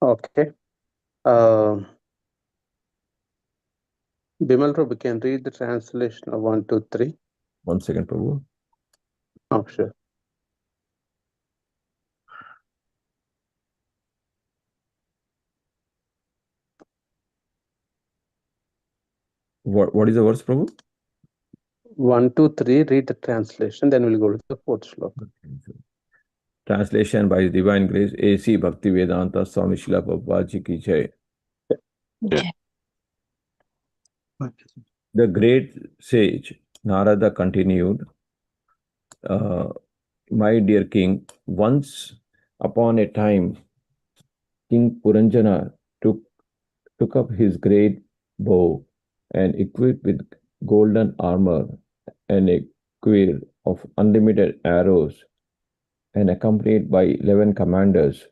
Okay. Uh, Bimal Prabhu can read the translation of 1, 2, 3. 1 second, Prabhu. Oh, sure. What is the verse, Prabhu? 1, 2, 3, read the translation, then we'll go to the fourth shloka. Translation by His Divine Grace, A.C. Bhaktivedanta Swami Srila Prabhupada Ki Jai. Yeah. The great sage Narada continued, my dear king, once upon a time, King Puranjana took up his great bow and equipped with golden armor and a quiver of unlimited arrows and accompanied by 11 commanders.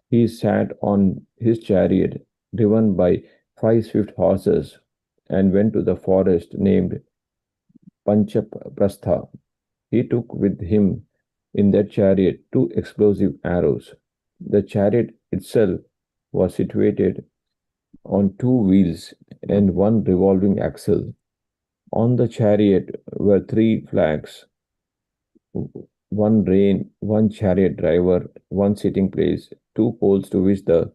He sat on his chariot, driven by 5 swift horses, and went to the forest named Panchaprastha. He took with him in that chariot 2 explosive arrows. The chariot itself was situated on 2 wheels and 1 revolving axle. On the chariot were 3 flags, one rein, one chariot driver, one sitting place, 2 poles to which the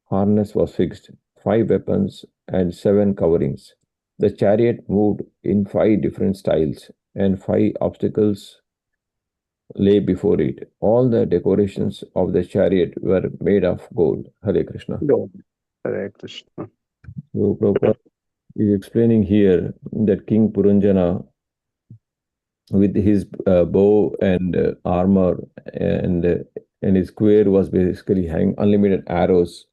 harness was fixed, 5 weapons, and 7 coverings. The chariot moved in 5 different styles, and 5 obstacles lay before it. All the decorations of the chariot were made of gold. Hare Krishna. Hare Krishna. So Prabhupada is explaining here that King Puranjana, with his bow and armor and uh, and his quiver, was basically having unlimited arrows,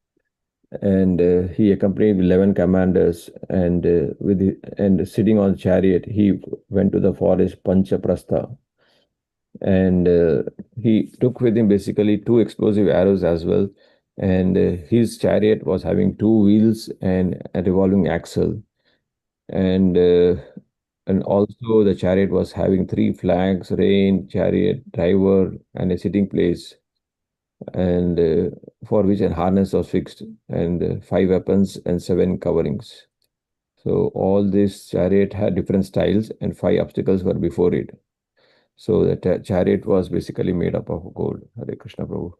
and he accompanied 11 commanders, and and sitting on chariot he went to the forest Panchaprastha, and he took with him basically 2 explosive arrows as well, and his chariot was having 2 wheels and a revolving axle, and also the chariot was having 3 flags, rein, chariot driver, and a sitting place, and for which a harness was fixed, and 5 weapons and 7 coverings. So all this chariot had different styles, and 5 obstacles were before it. So the chariot was basically made up of gold. Hare Krishna Prabhu.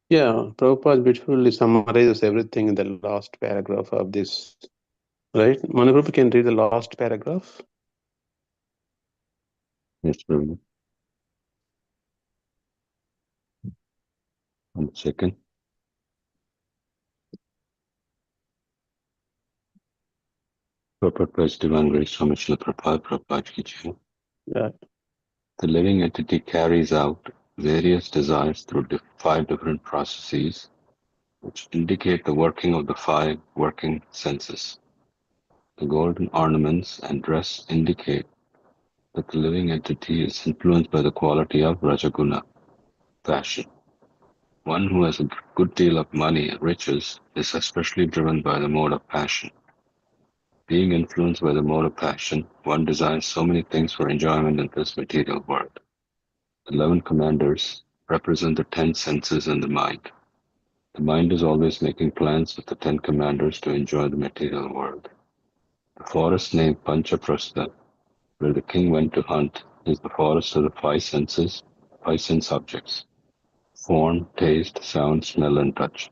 Yeah, Prabhupada beautifully summarizes everything in the last paragraph of this. Right? Manu Prabhu can read the last paragraph. Yes, Prabhu. 1 second. Purport by His Divine Grace Swami Srila Prabhupada Ki Jai. Yeah. The living entity carries out various desires through 5 different processes which indicate the working of the 5 working senses. The golden ornaments and dress indicate that the living entity is influenced by the quality of Rajaguna, passion. One who has a good deal of money and riches is especially driven by the mode of passion. Being influenced by the mode of passion, one desires so many things for enjoyment in this material world. The 11 commanders represent the 10 senses and the mind. The mind is always making plans with the 10 commanders to enjoy the material world. The forest named Panchaprastha, where the king went to hunt, is the forest of the 5 senses, 5 sense objects: form, taste, sound, smell, and touch.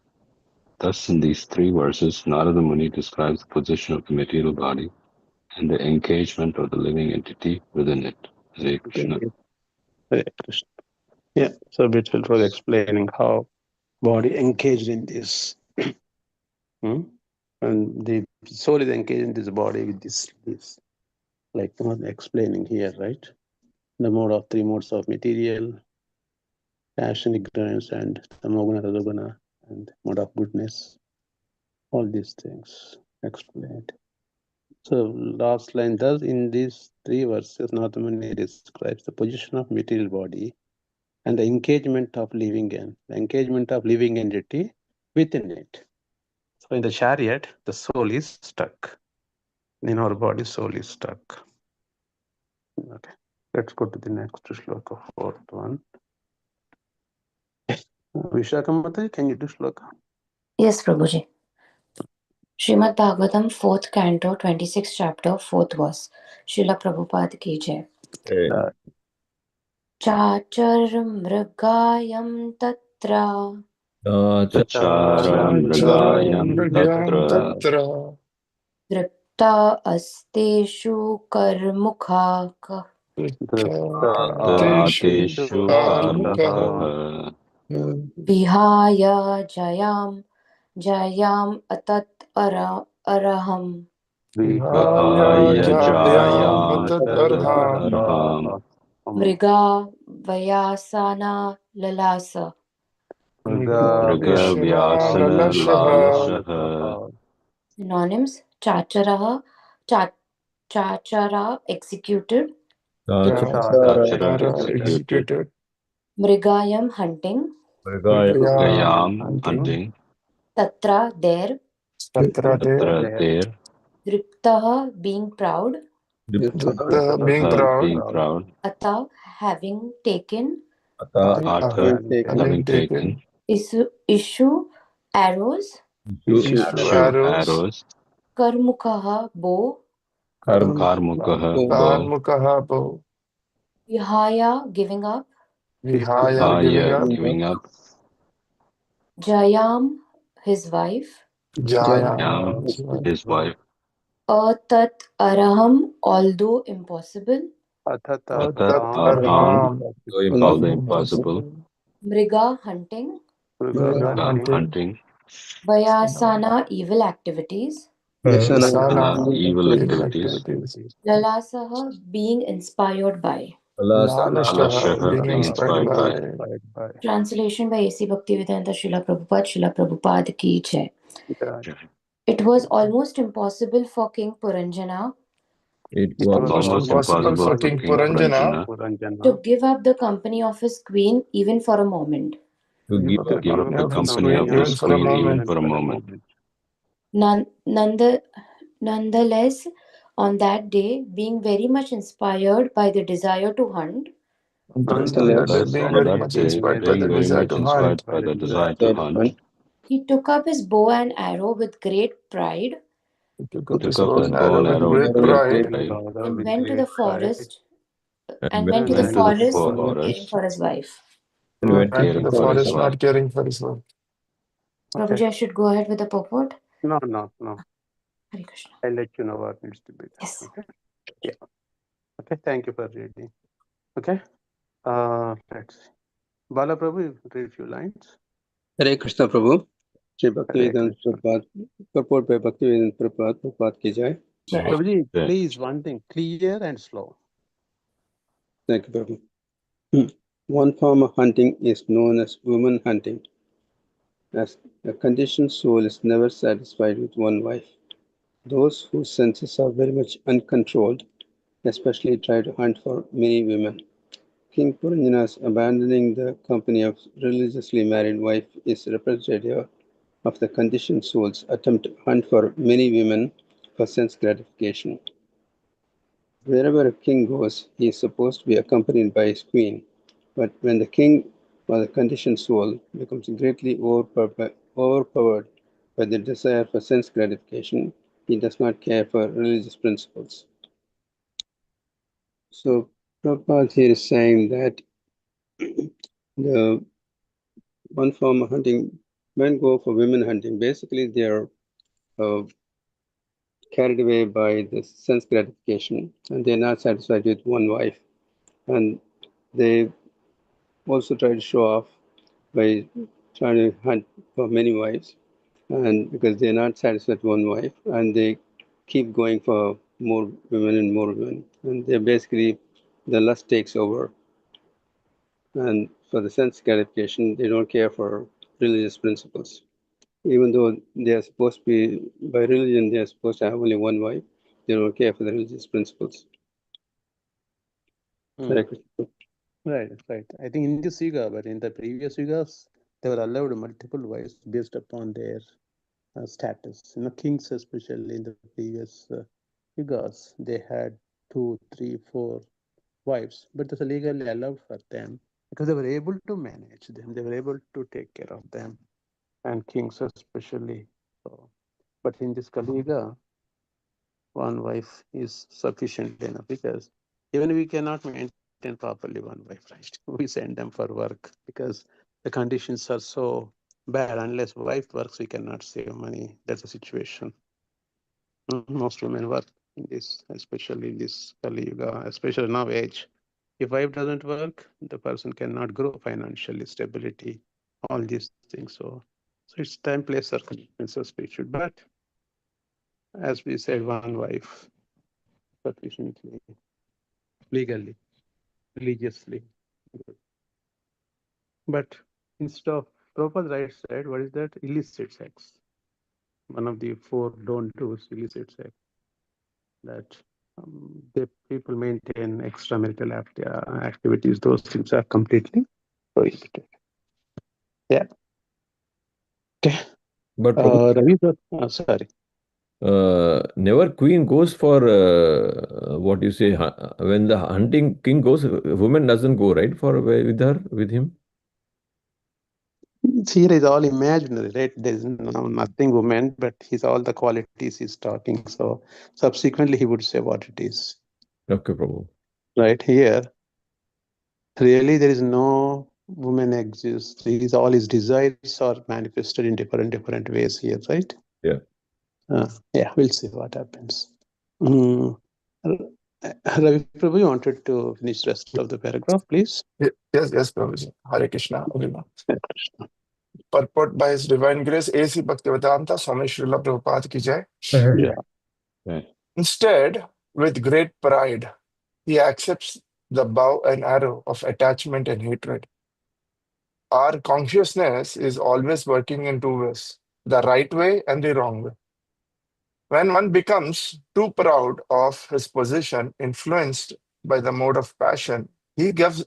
Thus, in these 3 verses, Narada Muni describes the position of the material body and the engagement of the living entity within it. Hare Krishna. Hare Krishna. Yeah, so beautiful for explaining how body engaged in this. And the soul is engaged in this body with this like explaining here, right? The mode of 3 modes of material, passion, ignorance, and tamoguna, rajoguna, and mode of goodness. All these things explained. So last line, thus in these 3 verses, Narada Muni describes the position of material body and the engagement of living entity within it. So in the chariot, the soul is stuck. In our body, soul is stuck. Okay, let's go to the next shloka, fourth one. Vishaka Mataji, can you do shloka? Yes, Prabhuji. Śrīmad-Bhāgavatam, 4th Canto, 26th Chapter, 4th Verse. Srila Prabhupada ki jai. Chachar mrigayam tatra Chacharam mrigayam tatra dripta asteshu karmukha ateshu karmukha vihaya jayam atat araham vihaya jayam tatarham mriga vayasana lalasa. mriga vyasana lalashaha. Synonyms: chachara executed, Chachara executed, mrigayam hunting, mrigayam hunting, tatra there, tatra there, driptaha being proud, being proud, ata having taken, atha having taken, issue arrows, arrows, karmukaha bow, karmukaha bow, vihaya giving up, vihaya giving up, jayam his wife, Jayam his wife, atat araham although impossible, Athat arham, all the impossible, mriga hunting, hunting, vayasana evil activities, evil activities, lalasaha being inspired by. alashaha being inspired by. Translation by A.C. Bhaktivedanta Srila Prabhupada ki jai. It was almost impossible for King Puranjana It was Almost impossible for King Puranjana to give up the company of his queen even for a moment. to give to give up the company of his queen even for a moment. Nonetheless, on that day, being very much inspired by the desire to hunt, Nonetheless, on that day, being very much inspired by the desire to hunt, he took up his bow and arrow with great pride he took up his bow and arrow with great pride and went to the forest and caring forest, for his wife. went caring for his wife. Prabhuji, I should go ahead with the purport. No. Hare Krishna. I'll let you know what needs to be done. Yes. Okay. Yeah. Okay. Thank you for reading. Okay. Let's see. Bala Prabhu, read few lines. Hare Krishna Prabhu. Shri Hare Bhaktivedanta Krishna. Prabhupada. Purport by Bhaktivedanta Prabhupada ki jai. Prabhuji, Yeah. please, one thing, clear and slow. Thank you, Prabhu. One form of hunting is known as woman hunting, as a conditioned soul is never satisfied with one wife. Those whose senses are very much uncontrolled, especially try to hunt for many women. King Puranjana's abandoning the company of religiously married wife is representative of the conditioned soul's attempt to hunt for many women for sense gratification. Wherever a king goes, he is supposed to be accompanied by his queen. But when the king or the conditioned soul becomes greatly overpowered by the desire for sense gratification, he does not care for religious principles. So Prabhupada here is saying that the one form of hunting, men go for women hunting. Basically, they are carried away by the sense gratification, and they're not satisfied with one wife. And they also try to show off by trying to hunt for many wives, and because they're not satisfied with one wife, and they keep going for more women and more women, and they're basically, the lust takes over. And for the sense gratification, they don't care for religious principles. Even though they are supposed to be, by religion, they are supposed to have only one wife, they don't care for the religious principles. Right. I think in this yuga, but in the previous yugas, they were allowed multiple wives based upon their status. Kings, especially in the previous yugas, they had 2, 3, 4 wives, but it was legally allowed for them because they were able to manage them. They were able to take care of them. and kings especially. So, but in this Kali Yuga, one wife is sufficient enough, because even we cannot maintain properly one wife, right? We send them for work because the conditions are so bad. Unless wife works, we cannot save money. That's the situation. Most women work in this, especially in this Kali Yuga, especially now age. If wife doesn't work, the person cannot grow financially, stability, all these things. So it's time, place, circumstances we should. But as we said, one wife sufficiently, legally, religiously. But instead of Prabhupada's right side, what is that? Illicit sex. One of the 4 don't do's, illicit sex. That the people maintain extramarital activities. Those things are completely prohibited. Yeah. Okay. But Ravi, sorry. never queen goes for what you say, when the hunting king goes, woman doesn't go, right, for with him. Here is all imaginary, right? There is nothing woman, but he's all the qualities he's talking. So subsequently he would say what it is. Okay, Prabhu. Right here, really there is no woman exists. All his desires are manifested in different ways here, right? Yeah. Yeah, we'll see what happens. Ravi Prabhu, you wanted to finish the rest of the paragraph, please? Yes, Prabhuji. Hare Krishna. Hare Krishna. Purport by His Divine Grace, A.C. Bhaktivedanta, Swami Srila Prabhupada ki jai. Yeah. Instead, with great pride, he accepts the bow and arrow of attachment and hatred. Our consciousness is always working in 2 ways, the right way and the wrong way. When one becomes too proud of his position, influenced by the mode of passion, he gives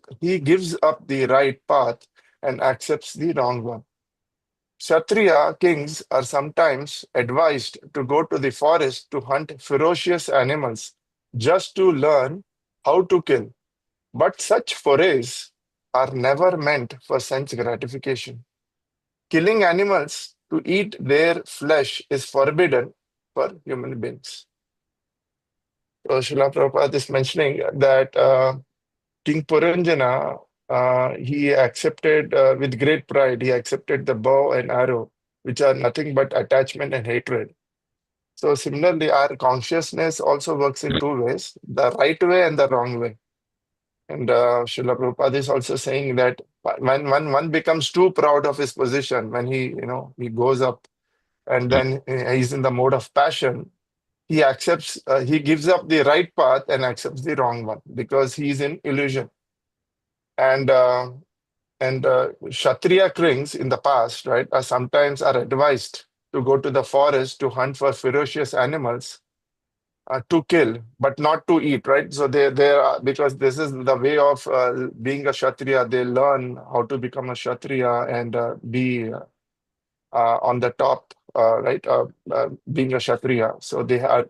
up the right path and accepts the wrong one. Kshatriya kings are sometimes advised to go to the forest to hunt ferocious animals just to learn how to kill. But such forays are never meant for sense gratification. Killing animals to eat their flesh is forbidden for human beings. So Srila Prabhupada is mentioning that King Puranjana, he accepted with great pride, he accepted the bow and arrow, which are nothing but attachment and hatred. So similarly, our consciousness also works in 2 ways, the right way and the wrong way. And Srila Prabhupada is also saying that when one becomes too proud of his position, when he goes up and then he's in the mode of passion, he gives up the right path and accepts the wrong one because he's in illusion. And Kshatriya kings in the past, right, sometimes are advised to go to the forest to hunt for ferocious animals to kill, but not to eat, right? So they are, because this is the way of being a Kshatriya. They learn how to become a Kshatriya and be on the top, right? Being a Kshatriya. So they are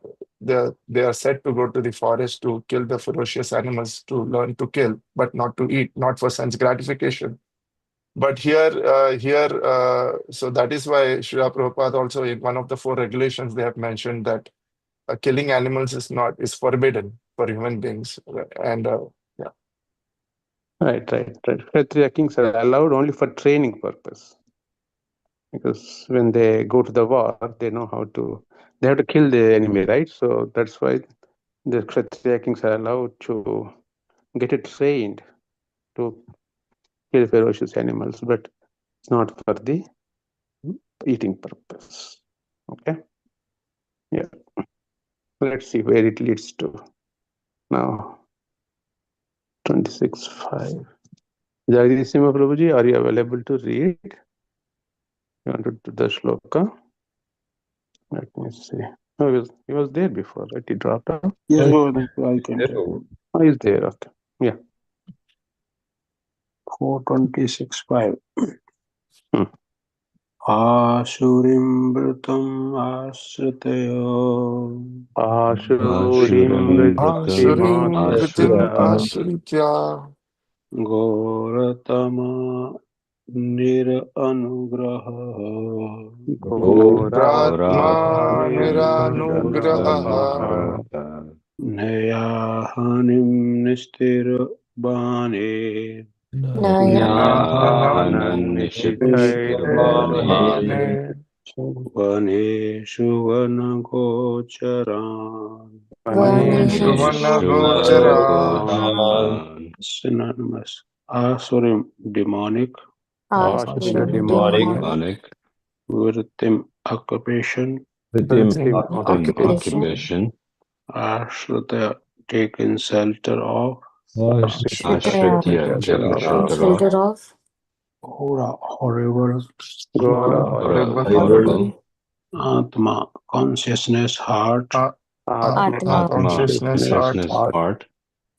said to go to the forest to kill the ferocious animals, to learn to kill, but not to eat, not for sense gratification. But here, so that is why Srila Prabhupada also in one of the 4 regulations they have mentioned that killing animals is forbidden for human beings, and yeah. Right. Kshatriya kings are allowed only for training purpose. Because when they go to the war, they have to kill the enemy, right? So that's why the Kshatriya kings are allowed to get it trained to kill ferocious animals, but it's not for the eating purpose. Okay. Yeah. Let's see where it leads to. Now, 26:5. Jagdishima Prabhuji, are you available to read? You want to do the shloka? Let me see. Oh, he was there before, right? He dropped out. Yes, Oh, I can yes, tell. Prabhu. Oh, he's there. Okay. Yeah. 426:5. Hmm. Ashurimbratam ashritaya Ashurim Ashurim vritim Vritim ashritya Goratama Nir anugraha Pratma Niranugraha Nayahanim nistir bane Nyahanan Nishitarbhane Vane Shuvana Gocharan. Vane Shuvana Gocharan Synonymous. Asurim demonic. Asurim demonic. demonic, Vritim occupation. Vritim occupation, Ashrita taken shelter of. Ashritya taken shelter of, shelter of Hora horrible. horrible, Atma consciousness heart. Atma consciousness heart heart,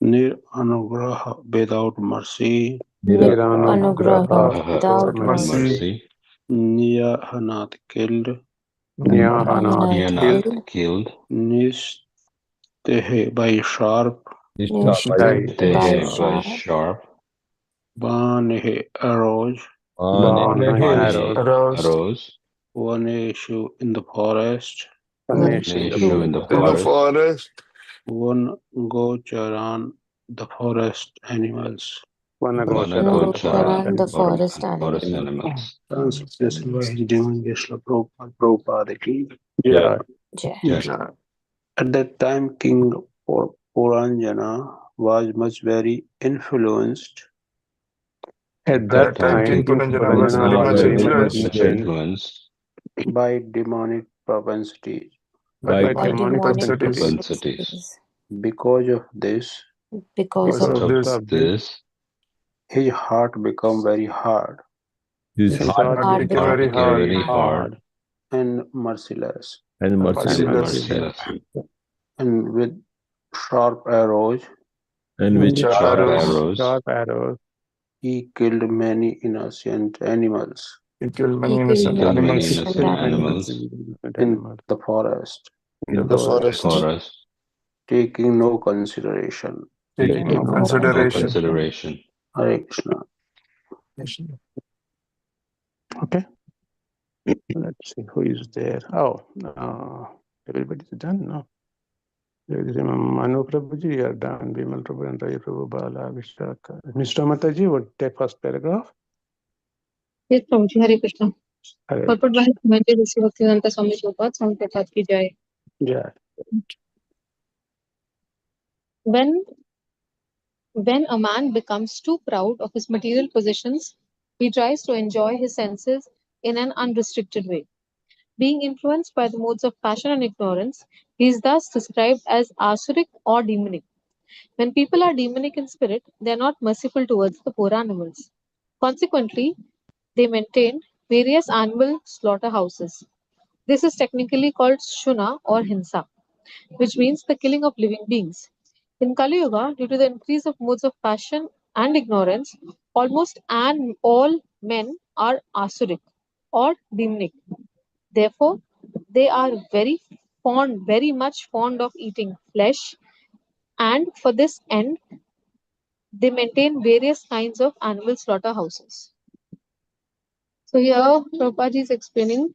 Nir anugraha without mercy. Anugraha without mercy. mercy, Niyahanat killed. Yanath killed, Nistehe by sharp. Tehe by sharp, Banehe arrows. Vanehi arose arose, Vaneshu in the forest. Neshu in the in the forest, forest, One Gocharan, the forest animals. Vanagocharan, the forest forest animal. animals. Translation by His Divine Gesla Prabhupada ki. Yeah. Jai. Yes. At that time, King Puranjana was much very influenced at that time King Puranjana was very much influenced Influenced by demonic propensities. by By demonic demonic propensities. propensities. Because of this, Because Because of of this, This his heart became very hard His his heart heart became very became hard very hard and merciless, and and merciless, merciless. and with sharp arrows and which Sharp sharp arrows. arrows. he killed many innocent animals He killed many He innocent killed many animals innocent animals in the forest, in the forest, forest, taking no consideration. taking no no consideration. consideration. Hare Krishna. Okay. Let's see who is there. Oh, everybody's done now. Manu Prabhuji, you are done. Bimal Prabhu and Rai Prabhu, Bala, Vishaka. Mr. Mataji would take first paragraph. Yes, Prabhuji, Hare Krishna. Hare Purport by Bhante Rishi Bhaktivedanta Swami Prabhupada, Swami Prabhupada ki jai. Jai. When a man becomes too proud of his material possessions, he tries to enjoy his senses in an unrestricted way. Being influenced by the modes of passion and ignorance, he is thus described as asuric or demonic. When people are demonic in spirit, they are not merciful towards the poor animals. Consequently, they maintain various animal slaughterhouses. This is technically called shuna or hinsa, which means the killing of living beings. In Kali Yuga, due to the increase of modes of passion and ignorance, almost all men are asuric or demonic. Therefore, they are very much fond of eating flesh, and for this end, they maintain various kinds of animal slaughterhouses. So here, Prabhupada is explaining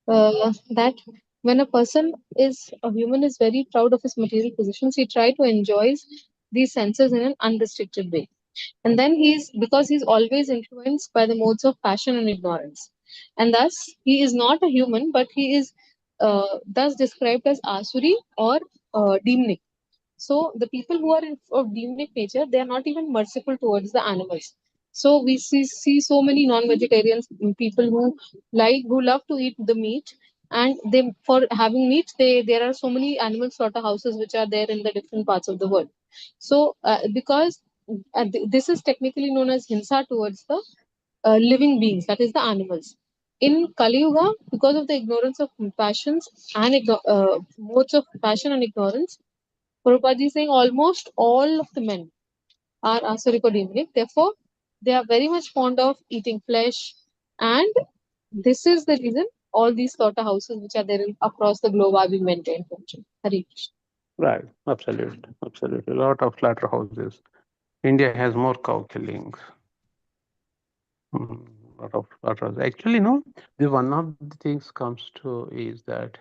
that when a human is very proud of his material possessions, he try to enjoy these senses in an unrestricted way. And then because he's always influenced by the modes of passion and ignorance. And thus, he is not a human, but he is thus described as asuri or demonic. So the people who are of demonic nature, they are not even merciful towards the animals. So we see so many non-vegetarians, people who love to eat the meat, and they for having meat, there are so many animal slaughterhouses which are there in the different parts of the world. So because this is technically known as hinsa towards the living beings, that is the animals. In Kali Yuga, because of the ignorance of passions and modes of passion and ignorance, Prabhupada is saying almost all of the men are asurico-demonic. Therefore, they are very much fond of eating flesh, and this is the reason all these slaughterhouses which are there across the globe are being maintained. Hare Krishna. Right. Absolutely. Absolutely. A lot of slaughterhouses. India has more cow killings. Actually, no. The one of the things comes to is that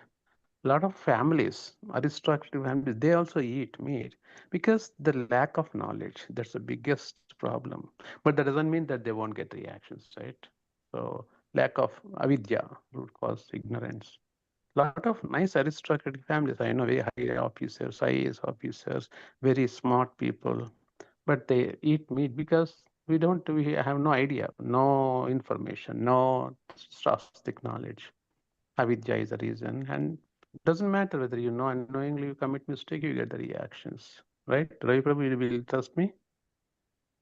a lot of families, aristocratic families, they also eat meat because the lack of knowledge. That's the biggest problem. But that doesn't mean that they won't get reactions, right? So lack of avidya, root cause ignorance. Lot of nice aristocratic families. I know very high officers, IAS officers, very smart people, but they eat meat because we have no idea, no information, no stochastic knowledge. Avidya is the reason, and it doesn't matter whether you know unknowingly you commit mistake, you get the reactions, right? Ravi Prabhu, you will trust me.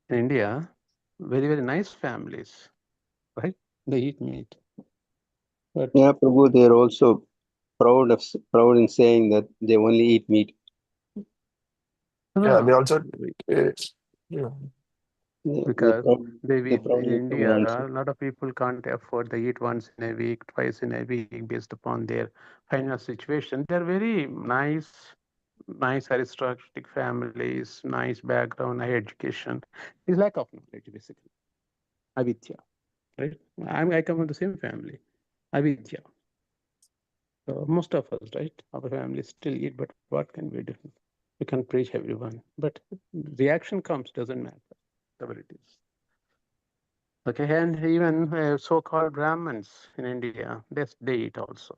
In India, very very nice families, right? They eat meat, but Yeah, Prabhu, they're also proud in saying that they only eat meat. Yeah, they no, also, yeah, because they They in proudly India, pronounce it. a lot of people can't afford. They eat once in a week, twice in a week, based upon their financial situation. They're very nice aristocratic families, nice background, high education. It's lack of knowledge, basically. Avidya, right? I come from the same family, Avidya. So most of us, right? Our families still eat, but what can we do? We can preach everyone, but reaction comes, doesn't matter, whatever it is. Okay, and even so-called Brahmins in India, they eat also.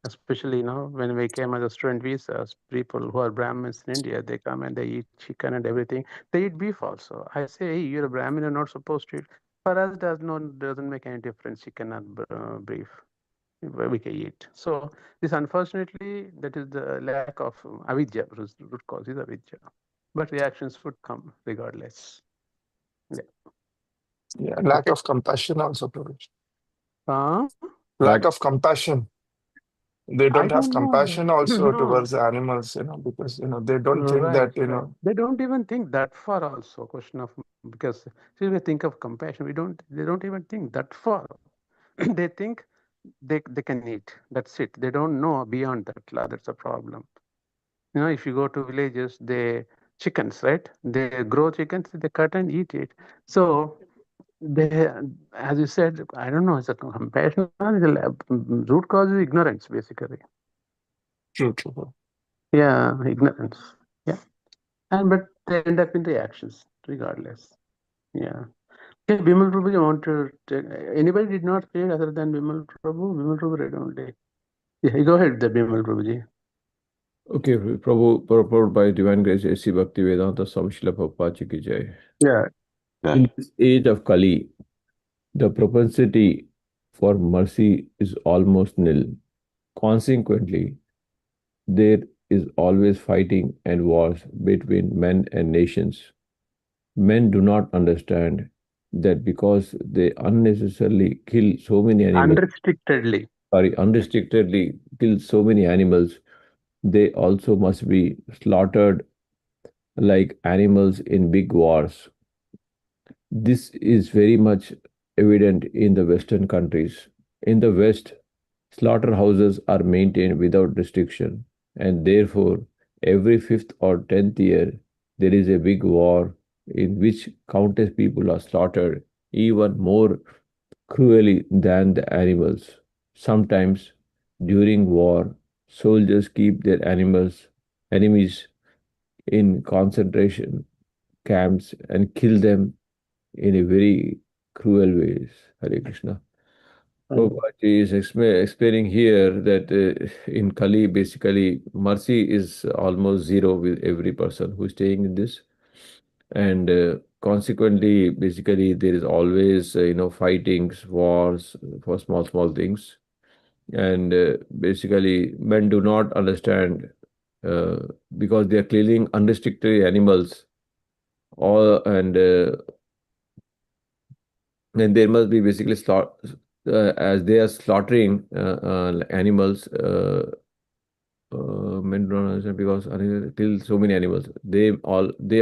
Especially, when we came as a student visas, people who are Brahmins in India, they come and they eat chicken and everything. They eat beef also. I say, hey, you're a Brahmin, you're not supposed to eat. For us, doesn't make any difference. Chicken or beef, we can eat. So this, unfortunately, that is the lack of avidya. Root cause is avidya, but reactions would come regardless. yeah, lack Okay. of compassion also, Prabhu. Uh, Lack of compassion. They I don't have don't know. compassion also No. towards the animals, because they don't think Right, that right. They don't even think that far also. Question of, because see, we think of compassion. They don't even think that far. They think they can eat. That's it. They don't know beyond that. That's a problem. If you go to villages, chickens, right? They grow chickens, they cut and eat it. So they, as you said, I don't know, it's a compassion. Root cause is ignorance, basically. true. Yeah, ignorance. Yeah. But they end up in reactions regardless. Yeah. Okay, Bimal Prabhu, you want to take, anybody did not say other than Bimal Prabhu? Bimal Prabhu read only. Yeah, you go ahead, the Bimal Prabhuji. Okay, Prabhu, purport by Divine Grace A.C. Bhaktivedanta Swami Srila Prabhupada Ji ki Jai. Yeah. In this age of Kali, the propensity for mercy is almost nil. Consequently, there is always fighting and wars between men and nations. Men do not understand that because they unnecessarily kill so many animals, unrestrictedly kill so many animals, they also must be slaughtered like animals in big wars. This is very much evident in the Western countries. In the West, slaughterhouses are maintained without restriction, and therefore, every fifth or 10th year, there is a big war in which countless people are slaughtered even more cruelly than the animals. Sometimes, during war, soldiers keep their enemies in concentration camps and kill them in a very cruel ways. Hare Krishna. Prabhupada is explaining here that in Kali, basically, mercy is almost zero with every person who is staying in this. And consequently, basically, there is always, fightings, wars for small things. And basically, men do not understand uh, because they are killing unrestricted animals. And there must be basically as they are slaughtering animals. Men don't understand because kill so many animals. They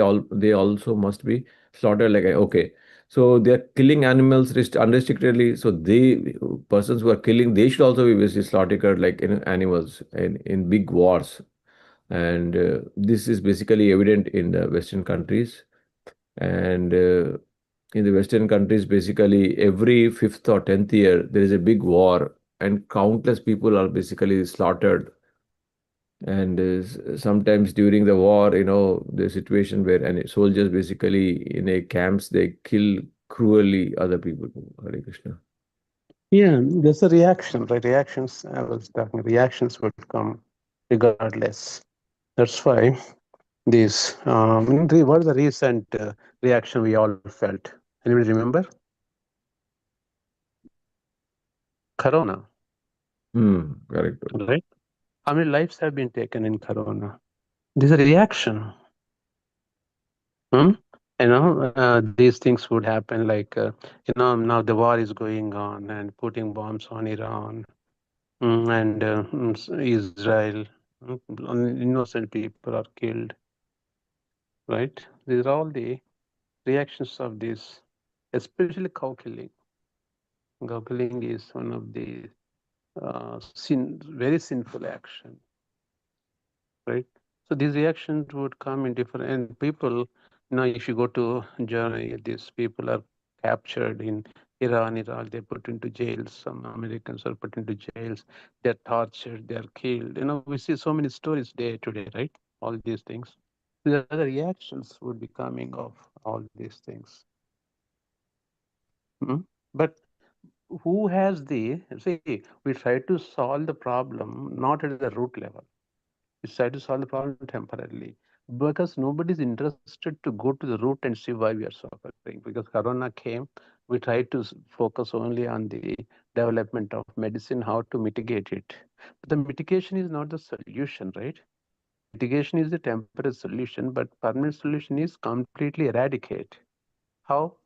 also must be slaughtered like okay. So they are killing animals unrestrictedly. So persons who are killing, they should also be basically slaughtered like animals in big wars. And this is basically evident in the Western countries. And in the Western countries, basically every 5th or 10th year, there is a big war and countless people are basically slaughtered. And sometimes during the war, the situation where soldiers basically in a camps, they kill cruelly other people. Hare Krishna. Yeah, there's a reaction, right? Reactions, I was talking, reactions would come regardless. That's why this, what is the recent reaction we all felt? Anybody remember? Corona, Correct. right? How many lives have been taken in Corona? There's a reaction. These things would happen like, now the war is going on and putting bombs on Iran and Israel. Innocent people are killed, right? These are all the reactions of this, especially cow killing. Cow killing is one of the very sinful action, right? So these reactions would come in different, and people, if you go to Germany, these people are captured in Iran, they're put into jails. Some Americans are put into jails. They're tortured. They're killed. We see so many stories day to day, right? All these things. The other reactions would be coming of all these things. But who has we try to solve the problem not at the root level. We try to solve the problem temporarily because nobody's interested to go to the root and see why we are suffering. Because Corona came, we tried to focus only on the development of medicine, how to mitigate it. But the mitigation is not the solution, right? Mitigation is the temporary solution, but permanent solution is completely eradicate. How?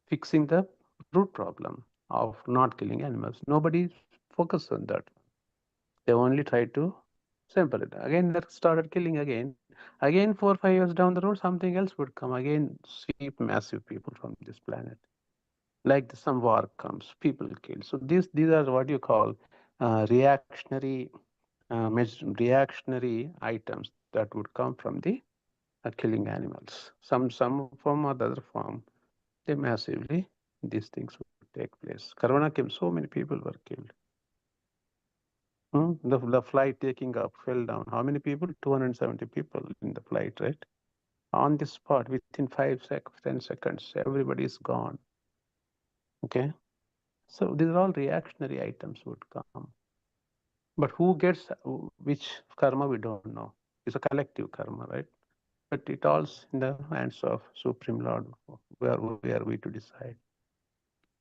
Fixing the root problem of not killing animals. Nobody focused on that. They only tried to simple it. Again, that started killing again. Again, 4 or 5 years down the road, something else would come. Again, sweep massive people from this planet. Like some war comes, people killed. So these are what you call reactionary items that would come from the killing animals. Some form or the other form, they massively, these things would take place. Corona came, so many people were killed. The flight taking up fell down. How many people? 270 people in the flight, right? On the spot, within 10 seconds, everybody is gone. Okay. So these are all reactionary items would come. But who gets which karma, we don't know. It's a collective karma, right? But it all's in the hands of Supreme Lord. Where are we to decide?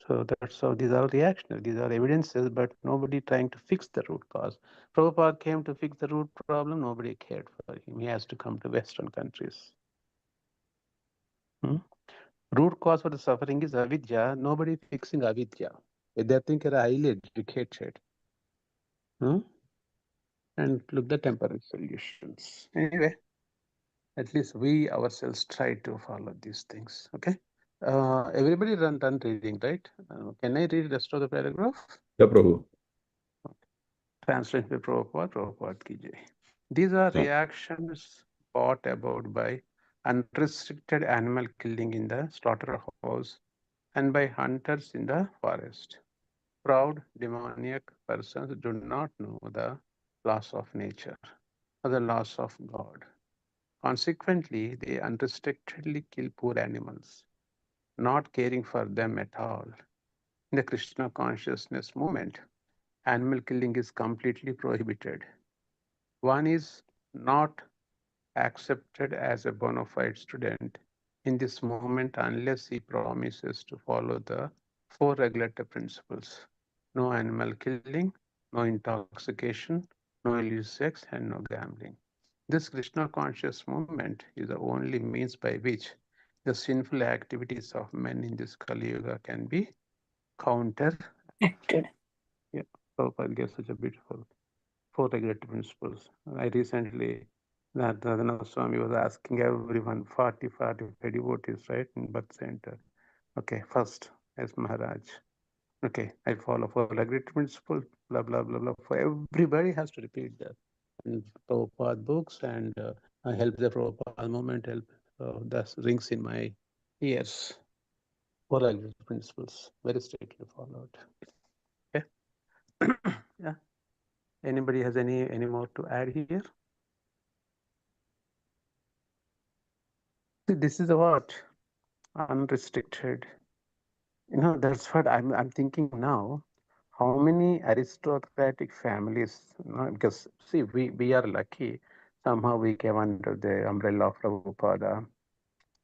So that's how these are reactionary. These are evidences, but nobody trying to fix the root cause. Prabhupada came to fix the root problem. Nobody cared for him. He has to come to Western countries. Root cause for the suffering is avidya. Nobody fixing avidya. They think they're highly educated. And look the temporary solutions. Anyway, at least we ourselves try to follow these things. Okay. Everybody done reading, right? Can I read the rest of the paragraph? Yeah, Prabhu. Translation by Prabhupada ki jai. These are reactions brought about by unrestricted animal killing in the slaughterhouse and by hunters in the forest. Proud, demoniac persons do not know the laws of nature or the laws of God. Consequently, they unrestrictedly kill poor animals, not caring for them at all. In the Krishna consciousness movement, animal killing is completely prohibited. One is not accepted as a bona fide student in this movement unless he promises to follow the 4 regulative principles: no animal killing, no intoxication, no illicit sex, and no gambling. This Krishna conscious movement is the only means by which the sinful activities of men in this Kali Yuga can be counteracted. Yeah, Prabhupada gives such a beautiful 4 regulative principles. I recently, Radhanath Swami was asking everyone, 45 devotees, right, in birth center. Okay, first, as Maharaj. Okay, I follow 4 regulative principles, blah, blah, blah, blah. For everybody has to repeat that. And Prabhupada books and I help the Prabhupada movement, help that rings in my ears. Four luxury principles, very strictly followed. Okay. Yeah. Anybody has any more to add here? See, this is what unrestricted. That's what I'm thinking now. How many aristocratic families? Because see, we are lucky. Somehow we came under the umbrella of Prabhupada,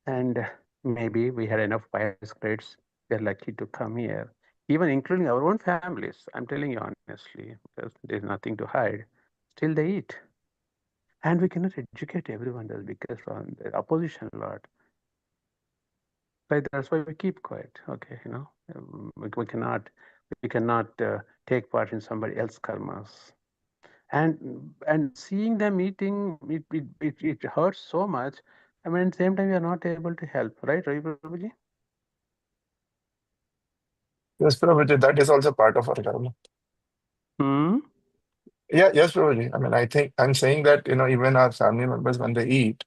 and maybe we had enough pious grades. We are lucky to come here, even including our own families. I'm telling you honestly, because there's nothing to hide. Still, they eat, and we cannot educate everyone else because from the opposition lot. Right, that's why we keep quiet. Okay, we cannot take part in somebody else's karmas. And seeing them eating, it hurts so much. I mean, at the same time, we are not able to help, right, Ravi Prabhuji? Yes, Prabhuji, that is also part of our karma. Hmm. Yeah, yes, Prabhuji. I mean, I think I'm saying that, even our family members, when they eat,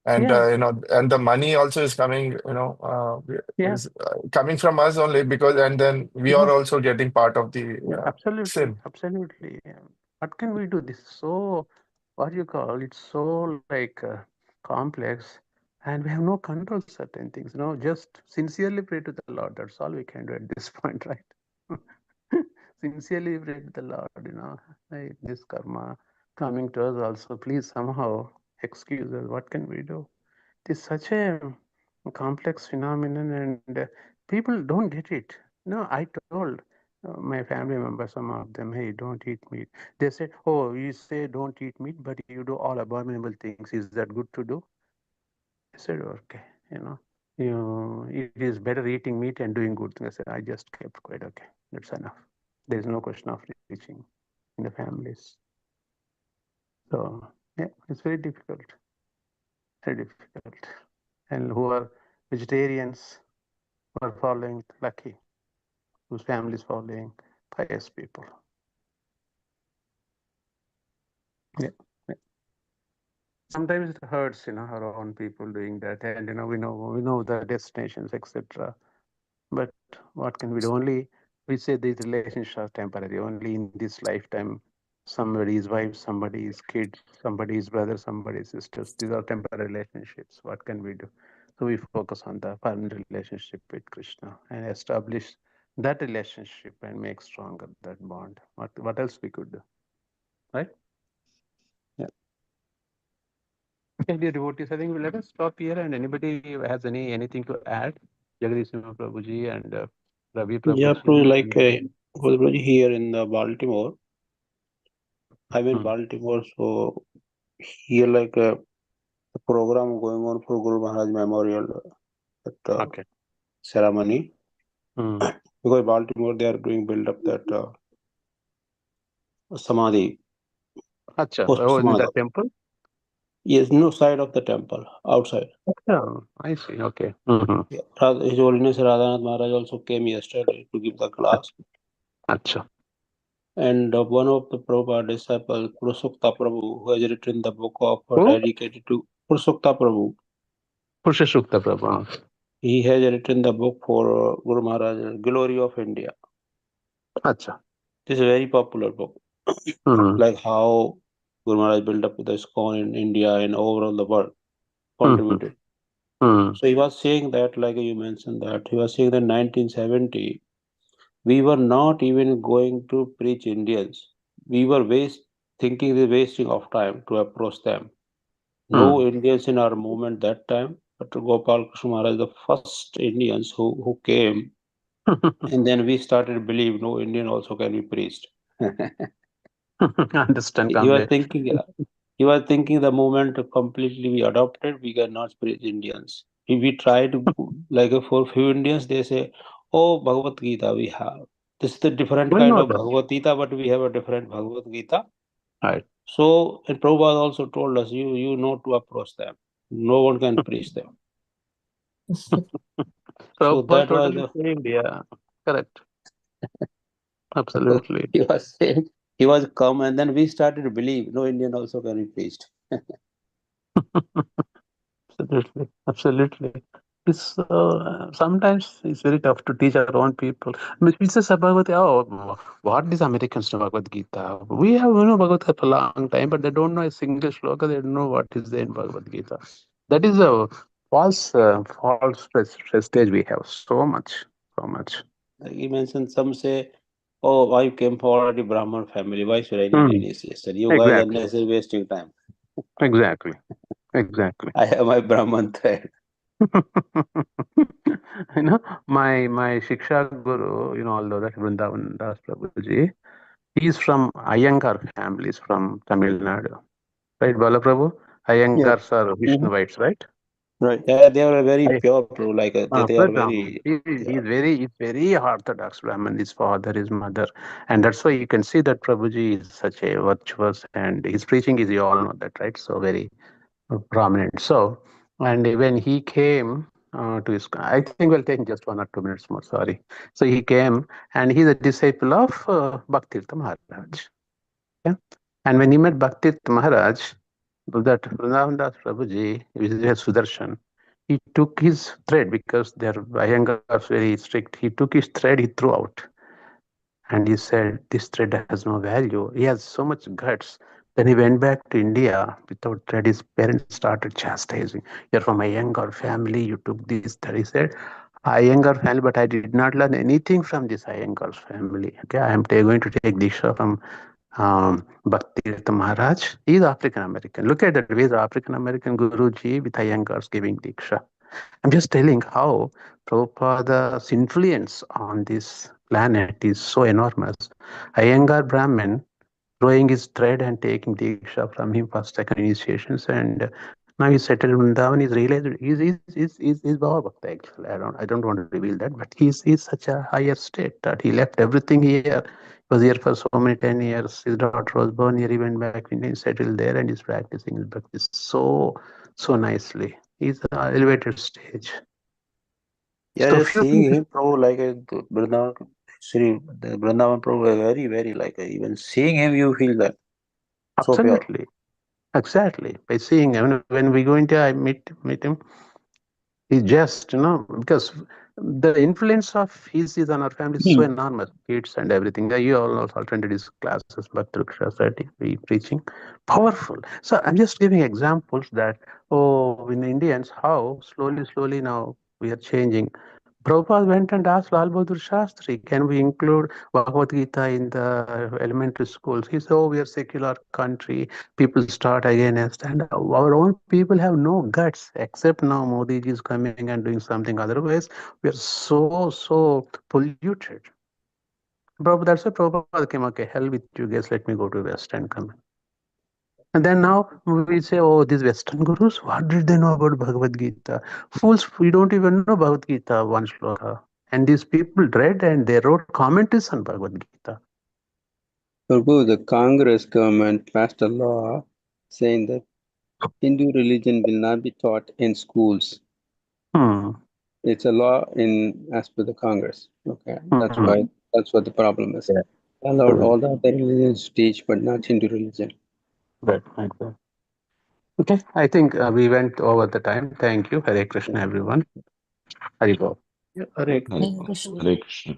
and Yes. and the money also is coming, Yeah. is coming from us only, because, and then we are Yeah. also getting part of the Absolutely. sin. Absolutely. What can we do? This is so, what do you call it's so like complex, and we have no control certain things. Just sincerely pray to the Lord. That's all we can do at this point, right? Sincerely pray to the Lord. Hey, this karma coming to us also. Please somehow excuse us. What can we do? It is such a complex phenomenon, and people don't get it. I told my family members, some of them, hey, don't eat meat. They said, oh, you say don't eat meat, but you do all abominable things. Is that good to do? I said, okay, it is better eating meat and doing good things. I said, I just kept quiet. Okay, that's enough. There is no question of reaching in the families. So, yeah, it's very difficult. Very difficult. And who are vegetarians, who are following lucky, whose family is following pious people. Yeah. Sometimes it hurts, our own people doing that, and we know the destinations, etc. But what can we do? Only we say these relationships are temporary. Only in this lifetime, somebody's wife, somebody's kid, somebody's brother, somebody's sisters. These are temporary relationships. What can we do? So we focus on the permanent relationship with Krishna and establish that relationship and make stronger that bond. What else we could do, right? Yeah. Okay, dear devotees, I think let us stop here. And anybody has anything to add? Jagadish Prabhuji and Ravi Yeah, Prabhuji. probably like Govardhan here in the Baltimore. I'm in Hmm. Baltimore, so here like a program going on for Guru Maharaj Memorial at Okay. ceremony. Hmm. Because Baltimore they are doing build up that Samadhi, Acha. post Oh, in Samadhi. the temple? Yes, no side of the temple, outside. Oh, I see. Okay. Mm-hmm. Yeah. His Holiness Radhanath Maharaj also came yesterday to give the class. Acha. And one of the Prabhupada disciples, Purushokta Prabhu, who has written the book of Who? dedicated to Purushokta Prabhu, Pusha Shukta Prabhu. he has written the book for Guru Maharaj, Glory of India. Acha. This is a very popular book, Mm-hmm. like how Guru Maharaj built up the ISKCON in India and overall the world, Mm-hmm. contributed. Mm-hmm. So he was saying that, like you mentioned that, he was saying that 1970, we were not even going to preach Indians. We were thinking the wasting of time to approach them. No Indians in our movement that time, but Gopal Krishna Maharaj, the first Indians who came, and then we started to believe no Indian also can be preached. Understand He was completely. thinking the moment completely we adopted, we cannot preach Indians. If we try to, like for few Indians, they say, oh, Bhagavad Gita we have. This is the different We kind know of that. Bhagavad Gita, but we have a different Bhagavad Gita. Right. So, and Prabhupada also told us, you know to approach them. No one can preach them. So Prabhupada that was totally the, saying, yeah. Correct. Absolutely. he was saying, he was come, and then we started to believe no Indian also can be preached. Absolutely. Absolutely. It's sometimes it's very tough to teach our own people. I mean, it's a Bhagavad Gita. Oh, what is Americans know Bhagavad Gita? We have Bhagavad Gita for a long time, but they don't know a single shloka. They don't know what is there in Bhagavad Gita. That is a false prestige we have. So much. Like you mentioned, some say, "Oh, I came from already Brahman family. Why should I need Hmm. initiation? You guys are necessarily wasting time. Exactly. I have my Brahman thread." My Shiksha Guru, although that Vrindavan Das Prabhuji, he's from Iyengar families from Tamil Nadu. Right, Balaprabhu? Yeah. Iyengars are Vishnuvites, right? Right. Yeah, they are very I- pure, bro. Like they are very. He's very orthodox Brahmin, his father, his mother. And that's why you can see that Prabhuji is such a virtuous, and his preaching is, you all know that, right? So very prominent. So, and when he came to his, I think we'll take just 1 or 2 minutes more, sorry. So he came, and he's a disciple of Bhaktirtha Maharaj. Yeah? And when he met Bhaktirtha Maharaj, that Vrindavan Das Prabhuji, which is Sudarshan, he took his thread, because their Iyengar was very strict. He took his thread, he threw out. And he said, this thread has no value. He has so much guts. Then he went back to India without thread. His parents started chastising. You're from Iyengar family, you took this thread. He said, Iyengar family, but I did not learn anything from this Iyengar family. Okay, I am going to take Diksha from Bhaktirtha Maharaj. He is African American. Look at that. He is African American Guruji with Iyengars giving Diksha. I'm just telling how Prabhupada's influence on this planet is so enormous. Iyengar Brahmin throwing his thread and taking Diksha from him for second initiations, and now he's settled in Vrindavan. He's realized he's Baba Bhakta actually. I don't want to reveal that, but he's such a higher state that he left everything here. He was here for so many 10 years. His daughter was born here. He went back to India, he settled there, and he's practicing his practice so nicely. He's an elevated stage. Yeah, So just few seeing people, him, bro, like Vrindavan, the Vrindavan Prabhu, very, very like even seeing him, you feel that so pure. absolutely, exactly. By seeing him, when we go into, I meet him. He just, because the influence of his on our family is so enormous, kids and everything. You all also attended his classes, Bhakti Society, we preaching, powerful. So I'm just giving examples that, in Indians, how slowly now we are changing. Prabhupada went and asked Lal Bahadur Shastri, can we include Bhagavad Gita in the elementary schools? He said, we are secular country. People start against, and our own people have no guts, except now Modi ji is coming and doing something. Otherwise, we are so polluted. Prabhupada, that's why Prabhupada came, okay, hell with you guys, let me go to West and come. And then now we say, these Western gurus, what did they know about Bhagavad Gita? Fools, we don't even know Bhagavad Gita, one shloka. And these people read and they wrote commentaries on Bhagavad Gita. Prabhu, the Congress government passed a law saying that Hindu religion will not be taught in schools. It's a law as per the Congress. Okay, that's what the problem is. Yeah. Allowed all the other religions to teach, but not Hindu religion. Right. Okay, I think we went over the time. Thank you. Hare Krishna, everyone. Hari Bol. Yeah, Hare Hare Krishna. Hare Krishna.